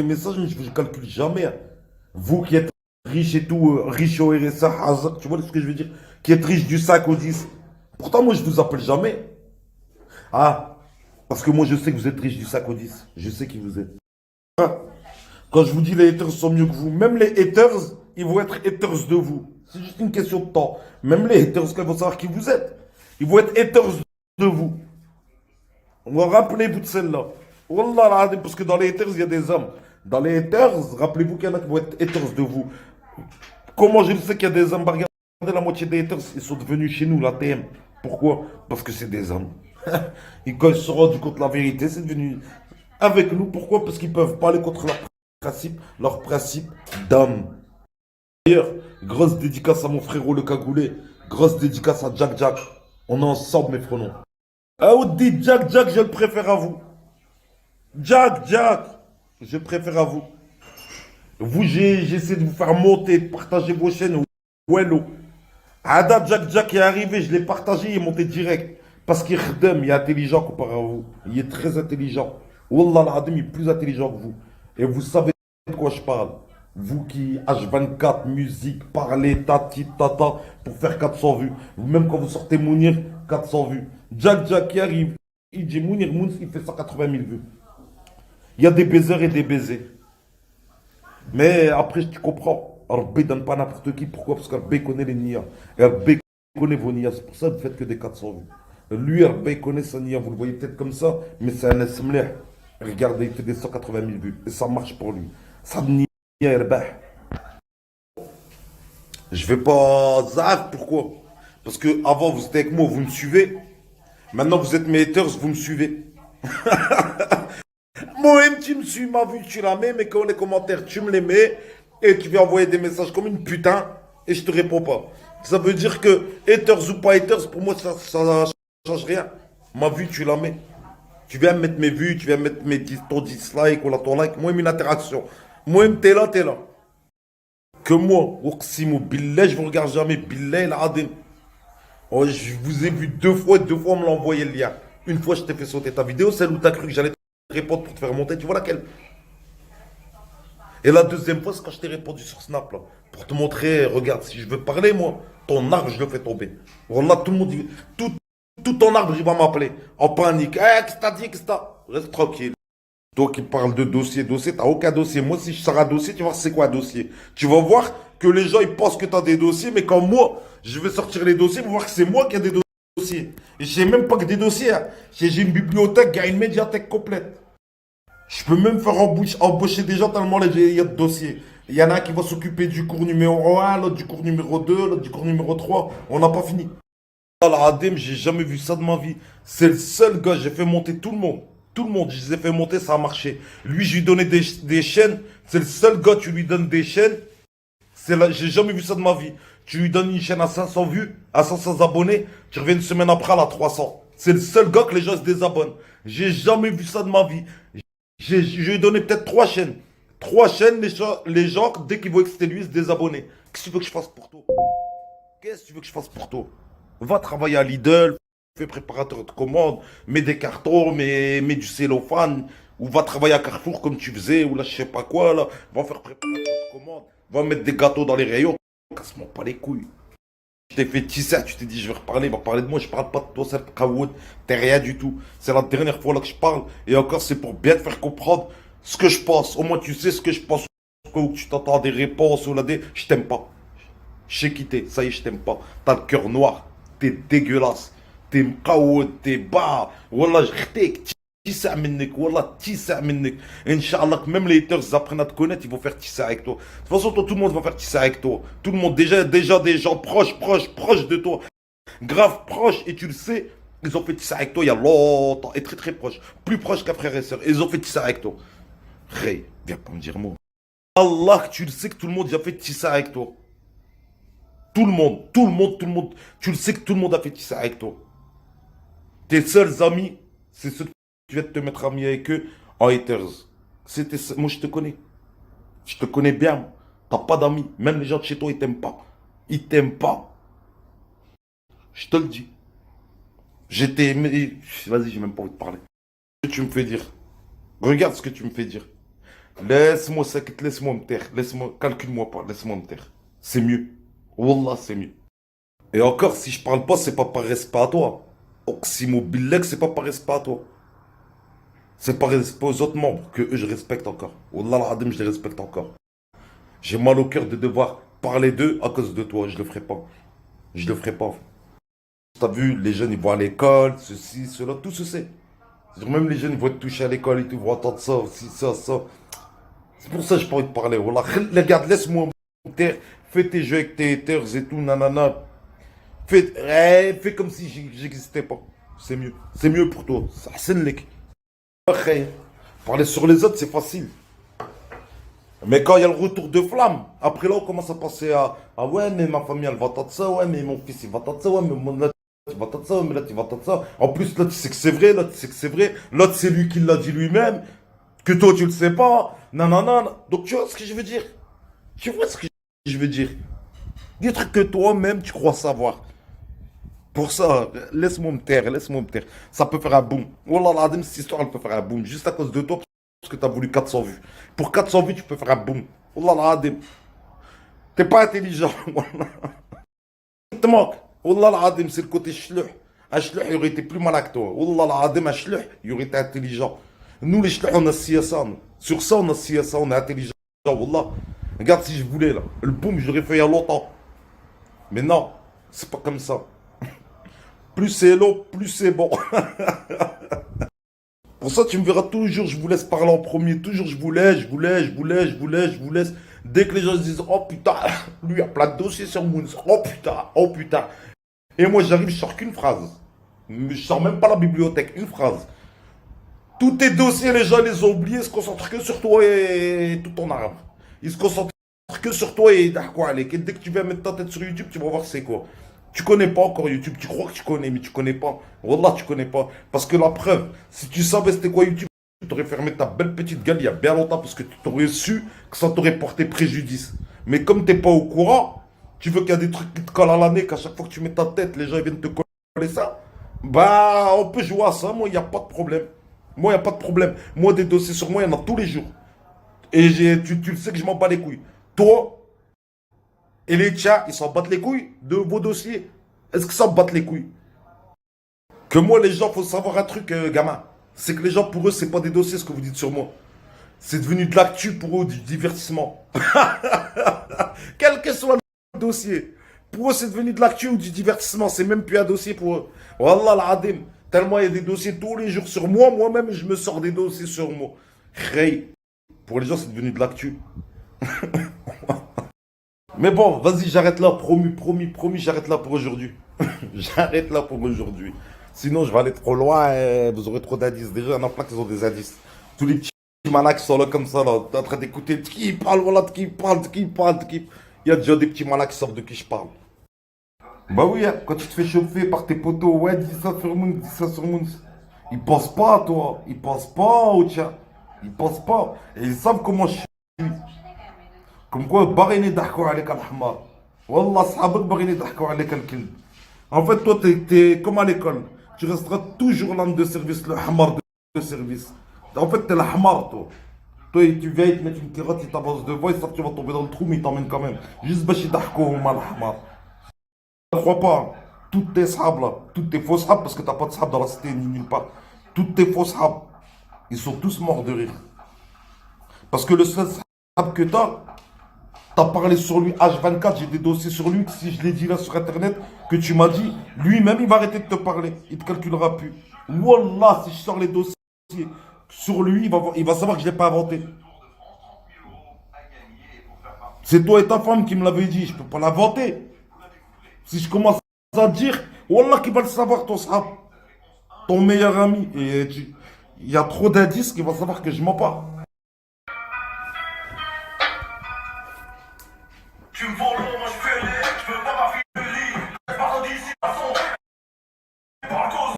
les messages, mais je ne calcule jamais, hein. Vous qui êtes riche et tout, riche au RSA, Hazard, tu vois ce que je veux dire? Qui êtes riche du 5 au 10. Pourtant, moi, je vous appelle jamais. Ah, parce que moi, je sais que vous êtes riche du 5 au 10. Je sais qui vous êtes. Ah, quand je vous dis les haters sont mieux que vous, même les haters, ils vont être haters de vous. C'est juste une question de temps. Même les haters, ils vont savoir qui vous êtes. Ils vont être haters de vous. Rappelez-vous de celle-là. Wallah al-Adim, parce que dans les haters, il y a des hommes. Dans les haters, rappelez-vous qu'il y en a qui vont être haters de vous. Comment je le sais qu'il y a des hommes? Bah, regardez la moitié des haters, ils sont devenus chez nous, la TM. Pourquoi? Parce que c'est des hommes. Et quand ils se sont rendus compte de la vérité, c'est devenu avec nous. Pourquoi? Parce qu'ils peuvent pas aller contre leur principe d'homme. D'ailleurs, grosse dédicace à mon frérot le cagoulé. Grosse dédicace à Jack Jack. On est ensemble, mes frérots. Ah, vous dites Jack Jack, je le préfère à vous. Jack Jack, je préfère à vous. Vous, j'essaie de vous faire monter, de partager vos chaînes. Wello. Ada Jack Jack est arrivé, je l'ai partagé, il est monté direct. Parce qu'il est il est intelligent comparé à vous. Il est très intelligent. Wallah al-Adim, il est plus intelligent que vous. Et vous savez de quoi je parle. Vous qui, H24, musique, parlez, tati, tata, pour faire 400 vues. Même quand vous sortez Mounir, 400 vues. Jack Jack qui arrive, il dit Mounir Mouns, il fait 180 000 vues. Il y a des baisers et des baisers. Mais après, tu comprends. Rabbi donne pas n'importe qui. Pourquoi? Parce qu'Arbé connaît les nias. Et Rabbi connaît vos nias. C'est pour ça que vous faites que des 400 vues. Lui, Rabbi connaît sa nia. Vous le voyez peut-être comme ça, mais c'est un esmleh. Regardez, il fait des 180 000 vues. Et ça marche pour lui. Ça nia, Rabah. Je vais pas zaf. Pourquoi? Parce que avant vous étiez avec moi, vous me suivez. Maintenant, vous êtes mes haters, vous me suivez. Moi-même, tu me suis, ma vue, tu la mets, mais quand les commentaires, tu me les mets, et tu viens envoyer des messages comme une putain, et je te réponds pas. Ça veut dire que haters ou pas haters, pour moi, ça change rien. Ma vue, tu la mets. Tu viens mettre mes vues, tu viens mettre ton dislike ou ton like. Moi, une interaction. Moi-même, t'es là, t'es là. Que moi, Oximo, Billah, je vous regarde jamais. Billah, il Adim. Oh, je vous ai vu deux fois, on me l'a envoyé le lien. Une fois, je t'ai fait sauter ta vidéo, celle où t'as cru que j'allais te répondre pour te faire monter. Tu vois laquelle? Et la deuxième fois, c'est quand je t'ai répondu sur Snap, là. Pour te montrer, regarde, si je veux parler, moi, ton arbre, je le fais tomber. Voilà, tout le monde, tout ton arbre, il va m'appeler. En panique. Eh, qu'est-ce que t'as dit, qu'est-ce que t'as? Reste tranquille. Toi qui parles de dossier, t'as aucun dossier. Moi, si je sors un dossier, tu vas voir c'est quoi un dossier. Tu vas voir que les gens, ils pensent que t'as des dossiers, mais quand moi, je vais sortir les dossiers, ils vont voir que c'est moi qui ai des dossiers. Et j'ai même pas que des dossiers, hein. J'ai une bibliothèque, il y a une médiathèque complète. Je peux même faire embaucher des gens tellement il y a de dossiers. Il y en a un qui va s'occuper du cours numéro un, l'autre du cours numéro 2, l'autre du cours numéro 3. On n'a pas fini. Al-Adem, j'ai jamais vu ça de ma vie. C'est le seul gars, j'ai fait monter tout le monde. Tout le monde, je les ai fait monter, ça a marché. Lui, je lui donnais des chaînes. C'est le seul gars, tu lui donnes des chaînes. J'ai jamais vu ça de ma vie. Tu lui donnes une chaîne à 500 vues, à 500 abonnés. Tu reviens une semaine après, elle a 300. C'est le seul gars que les gens se désabonnent. J'ai jamais vu ça de ma vie. Je lui ai donné peut-être 3 chaînes. 3 chaînes, les gens, dès qu'ils voient que c'était lui, ils se désabonnaient. Qu'est-ce que tu veux que je fasse pour toi? Qu'est-ce que tu veux que je fasse pour toi? Va travailler à Lidl, fais préparateur de commandes, mets des cartons, mets du cellophane, ou va travailler à Carrefour comme tu faisais, ou là je sais pas quoi, là. Va faire préparateur de commandes, va mettre des gâteaux dans les rayons. Casse-moi pas les couilles. Je t'ai fait tisser, tu t'es dit je vais reparler, va parler de moi, je parle pas de toi, c'est Kawood, t'es rien du tout. C'est la dernière fois là que je parle, et encore c'est pour bien te faire comprendre ce que je pense. Au moins tu sais ce que je pense, ou que tu t'entends des réponses, ou là des. Je t'aime pas. Je sais qui t'es, ça y est, je t'aime pas. T'as le cœur noir, t'es dégueulasse, t'es mkaoud, t'es bas. Wallah, je r'tek, tissa minnik, wallah, tissa minnik. Inch'Allah, que même les haters ils apprennent à te connaître, ils vont faire tisser avec toi. De toute façon, toi, tout le monde va faire tisser avec toi. Tout le monde, déjà des gens proches de toi. Grave proches, et tu le sais, ils ont fait tisser avec toi il y a longtemps, et très très proches. Plus proches qu'un frère et soeur. Ils ont fait tisser avec toi. Rey, viens pas me dire moi. Allah, tu le sais que tout le monde il a fait tisser avec toi. Tout le monde. Tu le sais que tout le monde a fait ça avec toi. Tes seuls amis, c'est ceux que tu viens de te mettre ami avec eux en haters. Moi, je te connais. Je te connais bien. T'as pas d'amis. Même les gens de chez toi, ils t'aiment pas. Ils t'aiment pas. Je te le dis. J'étais aimé. Vas-y, j'ai même pas envie de parler. Ce que tu me fais dire. Regarde ce que tu me fais dire. Laisse-moi ça, laisse-moi me taire. Laisse-moi, calcule-moi pas, laisse-moi me taire. C'est mieux. Wallah, c'est mieux. Et encore, si je parle pas, c'est pas par respect à toi. Oximo Billek, c'est pas par respect à toi. C'est par respect aux autres membres que eux, je respecte encore. Wallah al-Adim, je les respecte encore. J'ai mal au cœur de devoir parler d'eux à cause de toi. Je le ferai pas. Je le ferai pas. T'as vu, les jeunes, ils vont à l'école, ceci, cela, tout se sait. C'est-à-dire, même les jeunes, ils vont être touchés à l'école et tout, ils vont entendre ça, ci, ça. C'est pour ça que j'ai pas envie de parler. Wallah, regarde, laisse-moi me taire. Fais tes jeux avec tes haters et tout, nanana. Fais comme si j'existais pas. C'est mieux. C'est mieux pour toi. Ça, c'est le lek. Parler sur les autres, c'est facile. Mais quand il y a le retour de flamme, après là, on commence à penser à ah ouais, mais ma famille, elle va entendre ça, ouais, mais mon fils, il va entendre ça, ouais, mais mon là, il va entendre ça, ouais, mais là, il va entendre ça. En plus, là, tu sais que c'est vrai, là, tu sais que c'est vrai. L'autre, c'est lui qui l'a dit lui-même, que toi, tu le sais pas. Non, non, non. Donc, tu vois ce que je veux dire? Tu vois ce que je veux dire? Des trucs que toi-même, tu crois savoir. Pour ça, laisse-moi me taire, laisse-moi me taire. Ça peut faire un boom. Wallah, l'Adim, cette histoire, elle peut faire un boom. Juste à cause de toi, parce que tu as voulu 400 vues. Pour 400 vues, tu peux faire un boom. Wallah, l'Adim. T'es pas intelligent. Wallah. Te manque. Wallah, l'Adim, c'est le côté chlouh. Un chlouh, il aurait été plus malin que toi. Wallah, l'Adim, un chlouh, il aurait été intelligent. Nous, les chlouh, on a CSA. Nous. Sur ça, on a CSA, on est intelligent. Wallah. Regarde si je voulais, là. Le boom, je l'aurais fait il y a longtemps. Mais non, c'est pas comme ça. Plus c'est long, plus c'est bon. Pour ça, tu me verras toujours, je vous laisse parler en premier. Toujours, je vous laisse. Dès que les gens se disent, oh putain, lui a plein de dossiers sur Moons. Oh putain, oh putain. Et moi, j'arrive, je sors qu'une phrase. Je sors même pas la bibliothèque, une phrase. Tous tes dossiers, les gens les ont oubliés, ils se concentrent que sur toi et tout ton arbre. Ils se concentrent que sur toi et quoi. Dès que tu viens mettre ta tête sur YouTube, tu vas voir c'est quoi. Tu connais pas encore YouTube, tu crois que tu connais, mais tu connais pas. Wallah, tu connais pas. Parce que la preuve, si tu savais c'était quoi YouTube, tu t'aurais fermé ta belle petite gueule il y a bien longtemps parce que tu t'aurais su que ça t'aurait porté préjudice. Mais comme t'es pas au courant, tu veux qu'il y a des trucs qui te collent à l'année, qu'à chaque fois que tu mets ta tête, les gens viennent te coller ça. Bah, on peut jouer à ça, moi, il n'y a pas de problème. Moi, il n'y a pas de problème. Moi, des dossiers sur moi, il y en a tous les jours. Et tu le sais que je m'en bats les couilles. Toi, et les tiens, ils s'en battent les couilles de vos dossiers. Est-ce qu'ils s'en battent les couilles? Que moi, les gens, faut savoir un truc, gamin. C'est que les gens, pour eux, c'est pas des dossiers, ce que vous dites sur moi. C'est devenu de l'actu pour eux, du divertissement. Quel que soit le dossier. Pour eux, c'est devenu de l'actu ou du divertissement. C'est même plus un dossier pour eux. Wallah l'Adim. Tellement il y a des dossiers tous les jours sur moi. Moi-même, je me sors des dossiers sur moi. Hey. Pour les gens, c'est devenu de l'actu. Mais bon, vas-y, j'arrête là, promis, j'arrête là pour aujourd'hui. J'arrête là pour aujourd'hui. Sinon, je vais aller trop loin et vous aurez trop d'indices. Déjà, il y en a plein qui ont des indices. Tous les petits malins qui sont là comme ça, là, en train d'écouter de qui il parle, voilà, de qui il parle, de qui il parle, de qui. Il y a déjà des petits malins qui savent de qui je parle. Bah oui, hein, quand tu te fais chauffer par tes potos, ouais, dis ça sur Moons, dis ça sur Moons. Ils pensent pas à toi, ils pensent pas au tien. Ils pensent pas. Et ils savent comment je suis. Comme quoi, باغيين يضحكوا عليك الحمار. والله صحابك باغيين يضحكوا عليك الكلب. En fait, toi, t'es comme à l'école. Tu resteras toujours l'homme de service, le hamar de service. En fait, t'es le hamar, toi. Toi, tu viens, ils te mettent une carotte, ils t'avancent devant, ils savent que tu vas tomber dans le trou, mais ils t'emmènent quand même. Juste باش يضحكوا هما الحمار. Ne crois pas. Toutes tes sahabs là, toutes tes faux sahabs, parce que t'as pas de sahabs dans la cité ni nulle part. Toutes tes faux sahabs, ils sont tous morts de rire. Parce que le seul sahab que t'as parlé sur lui H24, j'ai des dossiers sur lui, que si je l'ai dit là sur internet, que tu m'as dit, lui-même il va arrêter de te parler, il te calculera plus. Wallah, si je sors les dossiers sur lui, il va savoir que je l'ai pas inventé. C'est toi et ta femme qui me l'avez dit, je peux pas l'inventer. Si je commence à dire, Wallah qui va le savoir ton sahab, ton meilleur ami. Et il y a trop d'indices qui vont savoir que je mens pas. Tu me vends l'eau, moi je fais